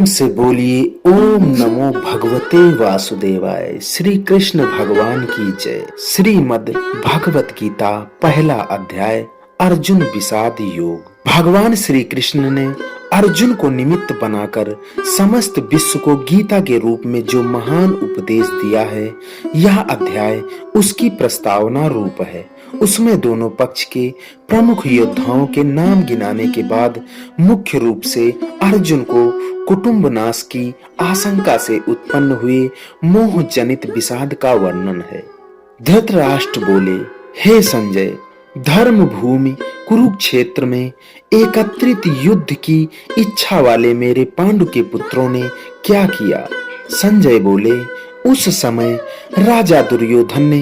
प्रेम से बोलिए ओम नमो भगवते वासुदेवाय। श्री कृष्ण भगवान की जय। श्रीमद् भगवत गीता पहला अध्याय अर्जुन विषाद योग। भगवान श्री कृष्ण ने अर्जुन को निमित्त बनाकर समस्त विश्व को गीता के रूप में जो महान उपदेश दिया है, यह अध्याय उसकी प्रस्तावना रूप है। उसमें दोनों पक्ष के प्रमुख योद्धाओं के नाम गिनाने के बाद मुख्य रूप से अर्जुन को कुटुंब नाश की आशंका से उत्पन्न हुए मोह जनित विषाद का वर्णन है। धृतराष्ट्र बोले, हे संजय, धर्म भूमि कुरुक्षेत्र में एकत्रित युद्ध की इच्छा वाले मेरे पांडु के पुत्रों ने क्या किया? संजय बोले, उस समय राजा दुर्योधन ने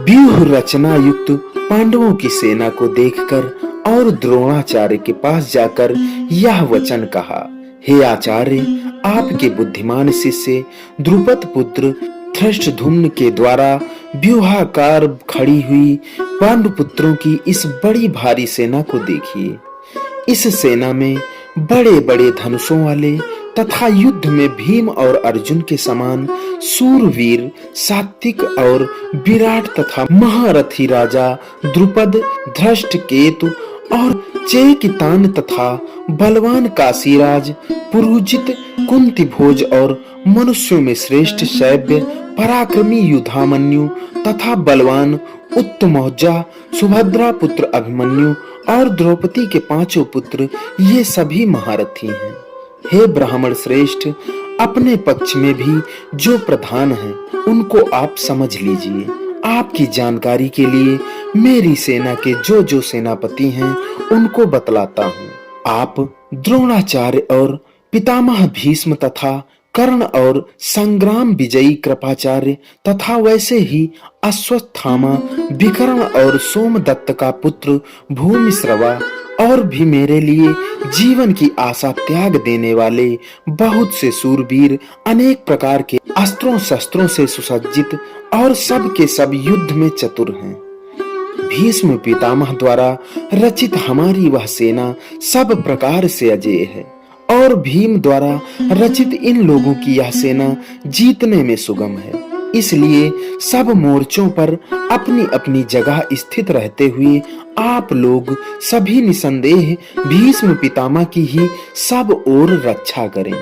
व्यूह रचना युक्त पांडवों की सेना को देखकर और द्रोणाचार्य के पास जाकर यह वचन कहा, हे आचार्य, आपके बुद्धिमान शिष्य द्रुपद पुत्र धृष्टद्युम्न के द्वारा व्यूहाकार खड़ी हुई पांडुपुत्रों की इस बड़ी भारी सेना को देखिए। इस सेना में बड़े बड़े धनुषों वाले तथा युद्ध में भीम और अर्जुन के समान सूरवीर, सात्विक और विराट तथा महारथी राजा द्रुपद, धृष्टकेतु और चेकितान तथा बलवान काशीराज, पुरुजित, कुंती भोज और मनुष्यों में श्रेष्ठ शैव्य, पराक्रमी युधामन्यु तथा बलवान उत्तमौजा, सुभद्रा पुत्र अभिमन्यु और द्रौपदी के पांचों पुत्र, ये सभी महारथी हैं। हे ब्राह्मण श्रेष्ठ, अपने पक्ष में भी जो प्रधान हैं, उनको आप समझ लीजिए। आपकी जानकारी के लिए मेरी सेना के जो जो सेनापति हैं, उनको बतलाता हूँ। आप द्रोणाचार्य और पितामह भीष्म तथा कर्ण और संग्राम विजयी कृपाचार्य तथा वैसे ही अश्वत्थामा, विकर्ण और सोमदत्त का पुत्र भूमिश्रवा और भी मेरे लिए जीवन की आशा त्याग देने वाले बहुत से सूरवीर, अनेक प्रकार के अस्त्रों शस्त्रों से सुसज्जित और सब के सब युद्ध में चतुर हैं। भीष्म पितामह द्वारा रचित हमारी वह सेना सब प्रकार से अजेय है और भीम द्वारा रचित इन लोगों की यह सेना जीतने में सुगम है। इसलिए सब मोर्चों पर अपनी अपनी जगह स्थित रहते हुए आप लोग सभी निसंदेह भीष्म पितामह की ही सब ओर रक्षा करें।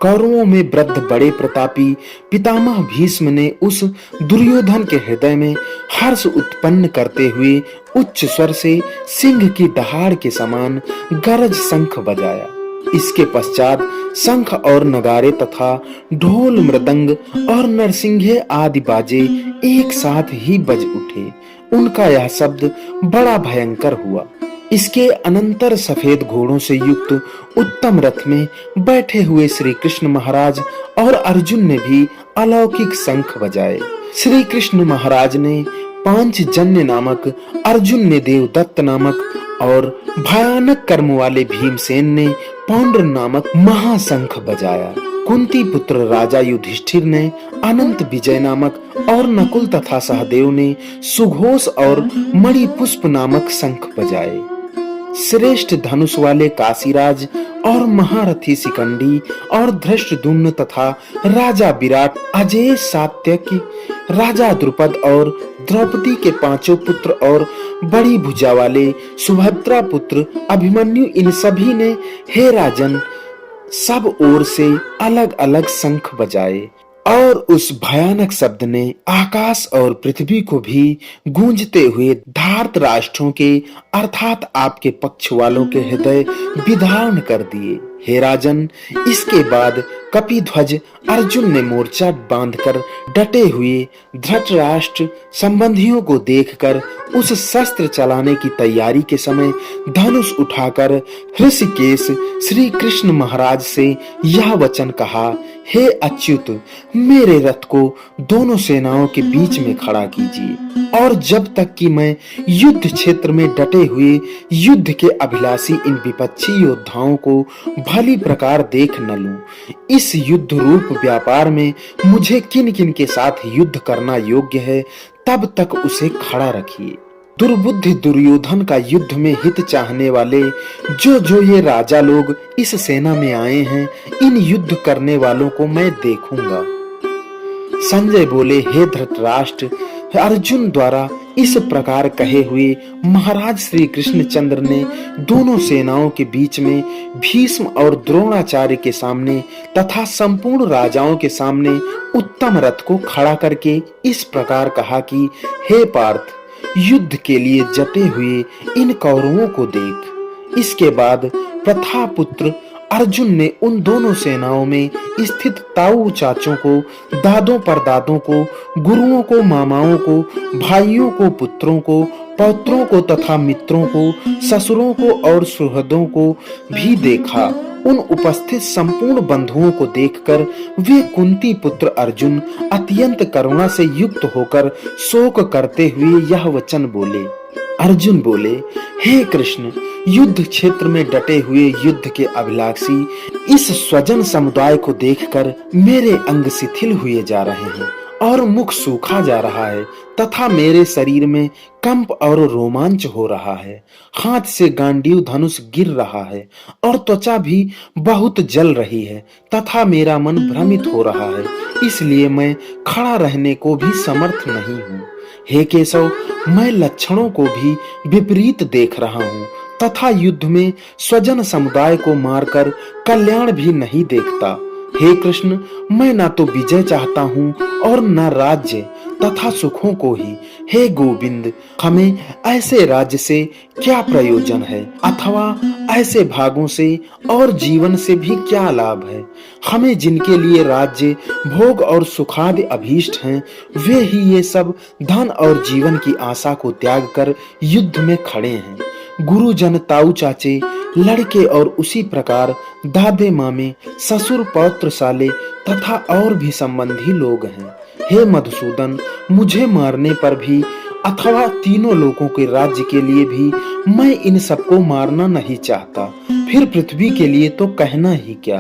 कौरवों में वृद्ध बड़े प्रतापी पितामह भीष्म ने उस दुर्योधन के हृदय में हर्ष उत्पन्न करते हुए उच्च स्वर से सिंह की दहाड़ के समान गरज शंख बजाया। इसके पश्चात शंख और नगारे तथा ढोल, मृदंग और नरसिंघे आदि बाजे एक साथ ही बज उठे। उनका यह शब्द बड़ा भयंकर हुआ। इसके अनंतर सफेद घोड़ों से युक्त उत्तम रथ में बैठे हुए श्री कृष्ण महाराज और अर्जुन ने भी अलौकिक शंख बजाए। श्री कृष्ण महाराज ने पांचजन्य नामक, अर्जुन ने देवदत्त नामक और भयानक कर्म वाले भीमसेन ने पौंड्र नामक महाशंख बजाया। कुंती पुत्र राजा युधिष्ठिर ने अनंत विजय नामक और नकुल तथा सहदेव ने सुघोष और मणिपुष्प नामक शंख बजाए। श्रेष्ठ धनुष वाले काशीराज और महारथी शिखंडी और धृष्टद्युम्न तथा राजा विराट, अजेय सात्यकी, राजा द्रुपद और द्रौपदी के पांचों पुत्र और बड़ी भुजा वाले सुभद्रा पुत्र अभिमन्यु, इन सभी ने हे राजन सब ओर से अलग अलग शंख बजाए और उस भयानक शब्द ने आकाश और पृथ्वी को भी गूंजते हुए धार्त राष्ट्रों के अर्थात आपके पक्ष वालों के हृदय विदारण कर दिए। हे राजन, इसके बाद कपिध्वज अर्जुन ने मोर्चा बांधकर डटे हुए धृतराष्ट्र संबंधियों को देखकर उस शस्त्र चलाने की तैयारी के समय धनुष उठाकर ऋषिकेश श्री कृष्ण महाराज से यह वचन कहा, हे अच्युत, मेरे रथ को दोनों सेनाओं के बीच में खड़ा कीजिए और जब तक कि मैं युद्ध क्षेत्र में डटे हुए युद्ध के अभिलाषी इन विपक्षी योद्धाओं को भली प्रकार देख न लूं, इस युद्ध रूप व्यापार में मुझे किन किन के साथ युद्ध करना योग्य है, तब तक उसे खड़ा रखिए। दुर्बुद्धि दुर्योधन का युद्ध में हित चाहने वाले जो जो ये राजा लोग इस सेना में आए हैं, इन युद्ध करने वालों को मैं देखूंगा। संजय बोले, हे धृतराष्ट्र, अर्जुन द्वारा इस प्रकार कहे हुए महाराज श्री कृष्णचंद्र ने दोनों सेनाओं के बीच में भीष्म और द्रोणाचार्य के सामने तथा संपूर्ण राजाओं के सामने उत्तम रथ को खड़ा करके इस प्रकार कहा कि हे पार्थ, युद्ध के लिए जते हुए इन कौरवों को देख। इसके बाद प्रथापुत्र अर्जुन ने उन दोनों सेनाओं में स्थित ताऊ चाचों को, दादों परदादों को, गुरुओं को, मामाओं को, भाइयों को, पुत्रों को, पौत्रों को तथा मित्रों को, ससुरों को और सुहृदों को भी देखा। उन उपस्थित संपूर्ण बंधुओं को देखकर वे कुंती पुत्र अर्जुन अत्यंत करुणा से युक्त होकर शोक करते हुए यह वचन बोले। अर्जुन बोले, हे कृष्ण, युद्ध क्षेत्र में डटे हुए युद्ध के अभिलाषी इस स्वजन समुदाय को देखकर मेरे अंग शिथिल हुए जा रहे हैं और मुख सूखा जा रहा है तथा मेरे शरीर में कंप और रोमांच हो रहा है। हाथ से गांडीव धनुष गिर रहा है और त्वचा भी बहुत जल रही है तथा मेरा मन भ्रमित हो रहा है, इसलिए मैं खड़ा रहने को भी समर्थ नहीं हूँ। हे केशव, मैं लक्षणों को भी विपरीत देख रहा हूँ तथा युद्ध में स्वजन समुदाय को मारकर कल्याण भी नहीं देखता। हे कृष्ण, मैं ना तो विजय चाहता हूँ और न राज्य तथा सुखों को ही। हे गोविंद, हमें ऐसे राज्य से क्या प्रयोजन है अथवा ऐसे भागों से और जीवन से भी क्या लाभ है। हमें जिनके लिए राज्य, भोग और सुखादि अभीष्ट हैं, वे ही ये सब धन और जीवन की आशा को त्याग कर युद्ध में खड़े हैं। गुरुजन, ताऊ चाचे, लड़के और उसी प्रकार दादे मामे, ससुर, पौत्र, साले तथा और भी संबंधी लोग हैं। हे मधुसूदन, मुझे मारने पर भी अथवा तीनों लोगों के राज्य के लिए भी मैं इन सबको मारना नहीं चाहता, फिर पृथ्वी के लिए तो कहना ही क्या।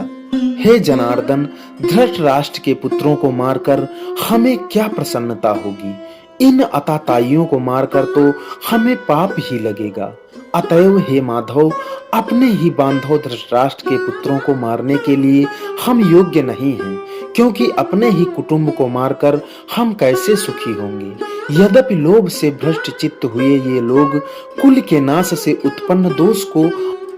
हे जनार्दन, धृतराष्ट्र के पुत्रों को मारकर हमें क्या प्रसन्नता होगी। इन अताताइयों को मारकर तो हमें पाप ही लगेगा। अतएव हे माधव, अपने ही बांधव धृतराष्ट्र के पुत्रों को मारने के लिए हम योग्य नहीं हैं, क्योंकि अपने ही कुटुंब को मारकर हम कैसे सुखी होंगे। यद्यपि लोभ से भ्रष्ट चित्त हुए ये लोग कुल के नाश से उत्पन्न दोष को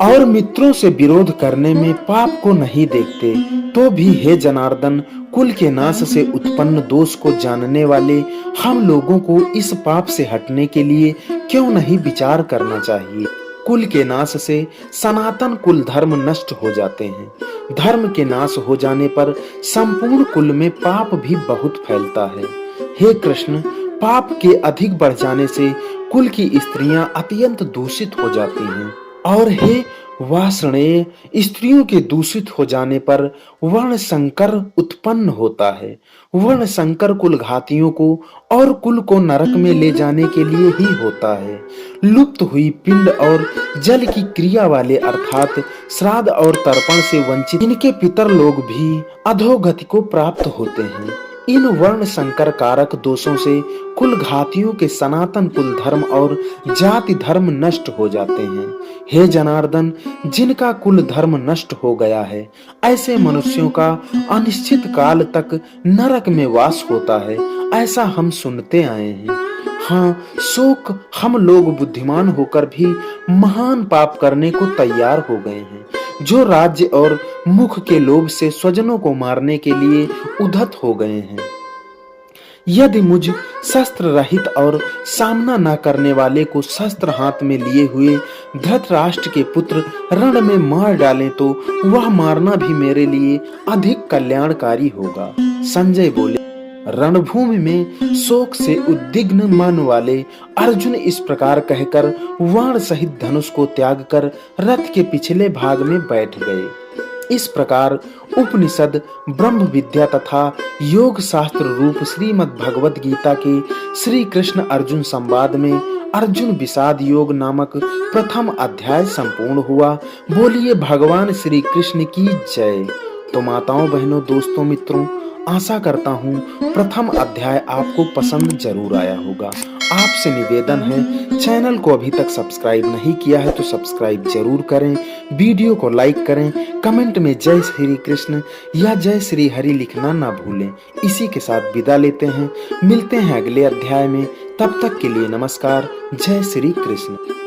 और मित्रों से विरोध करने में पाप को नहीं देखते, तो भी हे जनार्दन, कुल के नाश से उत्पन्न दोष को जानने वाले हम लोगों को इस पाप से हटने के लिए क्यों नहीं विचार करना चाहिए। कुल के नाश से सनातन कुल धर्म नष्ट हो जाते हैं। धर्म के नाश हो जाने पर संपूर्ण कुल में पाप भी बहुत फैलता है। हे कृष्ण, पाप के अधिक बढ़ जाने से कुल की स्त्रियां अत्यंत दूषित हो जाती हैं और हे वासणे, स्त्रियों के दूषित हो जाने पर वर्ण संकर उत्पन्न होता है। वर्ण संकर कुल घातियों को और कुल को नरक में ले जाने के लिए ही होता है। लुप्त हुई पिंड और जल की क्रिया वाले अर्थात श्राद्ध और तर्पण से वंचित इनके पितर लोग भी अधोगति को प्राप्त होते हैं। इन वर्ण संकर कारक दोषों से कुल घातियों के सनातन कुल धर्म और जाति धर्म नष्ट हो जाते हैं। हे जनार्दन, जिनका कुल धर्म नष्ट हो गया है, ऐसे मनुष्यों का अनिश्चित काल तक नरक में वास होता है, ऐसा हम सुनते आए हैं। हाँ, शोक हम लोग बुद्धिमान होकर भी महान पाप करने को तैयार हो गए हैं, जो राज्य और मुख के लोभ से स्वजनों को मारने के लिए उद्धत हो गए हैं। यदि मुझ शस्त्र रहित और सामना न करने वाले को शस्त्र हाथ में लिए हुए धृतराष्ट्र के पुत्र रण में मार डालें तो वह मारना भी मेरे लिए अधिक कल्याणकारी होगा। संजय बोले, रणभूमि में शोक से उद्विग्न मन वाले अर्जुन इस प्रकार कहकर वाण सहित धनुष को त्याग कर रथ के पिछले भाग में बैठ गए। इस प्रकार उपनिषद, ब्रह्म विद्या तथा योग शास्त्र रूप श्रीमद् भगवद गीता के श्री कृष्ण अर्जुन संवाद में अर्जुन विषाद योग नामक प्रथम अध्याय संपूर्ण हुआ। बोलिए भगवान श्री कृष्ण की जय। तो माताओं, बहनों, दोस्तों, मित्रों, आशा करता हूँ प्रथम अध्याय आपको पसंद जरूर आया होगा। आपसे निवेदन है, चैनल को अभी तक सब्सक्राइब नहीं किया है तो सब्सक्राइब जरूर करें, वीडियो को लाइक करें, कमेंट में जय श्री कृष्ण या जय श्री हरि लिखना ना भूलें। इसी के साथ विदा लेते हैं, मिलते हैं अगले अध्याय में। तब तक के लिए नमस्कार, जय श्री कृष्ण।